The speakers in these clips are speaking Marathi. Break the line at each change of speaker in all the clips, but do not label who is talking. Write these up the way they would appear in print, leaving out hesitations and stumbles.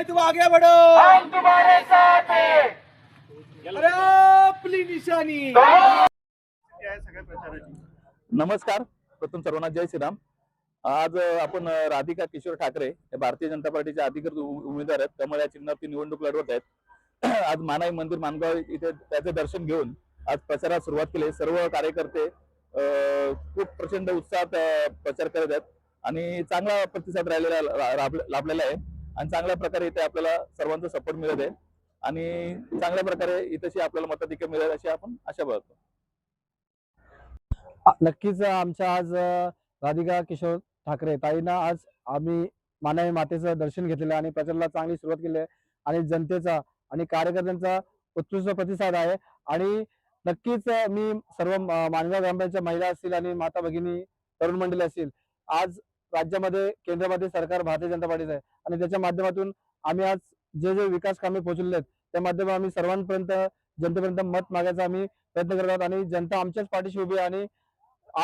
है तुम आगे बढ़ो,
हम तुम्हारे साथ हैं।
अरे अपनी निशानी।
नमस्कार, प्रथम सर्वांना जय श्रीराम। आज आपण राधिका किशोर ठाकरे हे भारतीय जनता पार्टीचे अधिकृत उमेदवार आहेत। कमळ या चिन्हावरती निवडणूक लढवत आहेत। आज मानाई मंदिर मानगाव इथे त्याचे दर्शन घेऊन आज प्रचाराला सुरुवात केली। सर्व कार्यकर्ते खूप प्रचंड उत्साहात प्रचार करत आहेत आणि चांगला प्रतिसाद लाभलेला आहे आणि चांगल्या प्रकारे इथे आपल्याला सर्वांचा सपोर्ट मिळत आहे आणि चांगल्या प्रकारे इथेशी आपल्याला मताधिक्य मिळेल अशी आपण आशा बाळगतो।
नक्कीच आमच्या आज राधिका किशोर ठाकरे ताईंना आज आम्ही मानाई मातेचं दर्शन घेतलेलं आणि प्रचाराला चांगली सुरुवात केली आहे आणि जनतेचा आणि कार्यकर्त्यांचा उत्कृष्ट प्रतिसाद आहे आणि नक्कीच मी सर्व मानगाव ग्रामपंचायतच्या महिला असतील आणि माता भगिनी तरुण मंडळी असतील, आज राज्यामध्ये केंद्रामध्ये सरकार भारतीय जनता पार्टीचं आहे आणि त्याच्या माध्यमातून आम्ही आज जे जे विकास कामे पोहोचलेले आहेत त्या माध्यमातून आम्ही सर्वांपर्यंत जनतेपर्यंत मत मागायचा आम्ही प्रयत्न करत आहोत आणि जनता आमच्याच पाठीशी उभी आहे आणि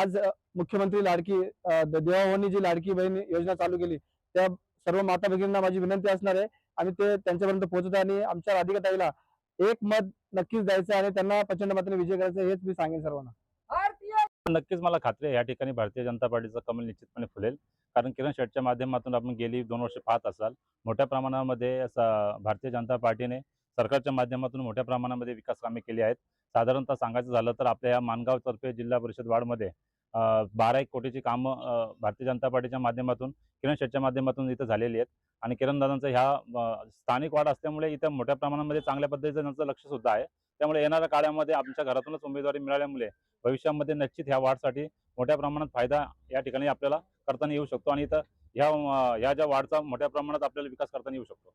आज मुख्यमंत्री लाडकी देवाभाऊंनी जी लाडकी बहीण योजना चालू केली त्या सर्व माता भगिनींना माझी विनंती असणार आहे आणि ते त्यांच्यापर्यंत पोहोचत आहे आणि आमच्या राधिका ताईला एक मत नक्कीच द्यायचं आणि त्यांना प्रचंड मताने विजय करायचा हेच मी सांगेन सर्वांना।
नक्कीच मला खात्री आहे या ठिकाणी भारतीय जनता पार्टीचा कमल निश्चितपणे फुलेल, कारण किरण शेटच्या माध्यमातून आपण गेली 2 वर्ष पाहत असाल मोठ्या प्रमाणामध्ये भारतीय जनता पार्टीने सरकारच्या माध्यमातून मोठ्या प्रमाणामध्ये विकास कामे केली आहेत। साधारणतः सांगायचं झालं तर आपल्या या मानगाव तर्फे जिल्हा परिषद वार्डमध्ये 12 कोटीची कामं भारतीय जनता पार्टीच्या माध्यमातून किरण शेटच्या माध्यमातून इथं झालेली आहेत आणि किरण दादांचं ह्या स्थानिक वार्ड असल्यामुळे इथं मोठ्या प्रमाणामध्ये चांगल्या पद्धतीचं त्यांचं लक्ष सुद्धा आहे। त्यामुळे येणाऱ्या काळामध्ये आमच्या घरातूनच उमेदवारी मिळाल्यामुळे भविष्यामध्ये निश्चित ह्या वार्डसाठी मोठ्या प्रमाणात फायदा या ठिकाणी आपल्याला करताना येऊ शकतो आणि इथं ह्या ज्या वार्डचा मोठ्या प्रमाणात आपल्याला विकास करताना येऊ शकतो।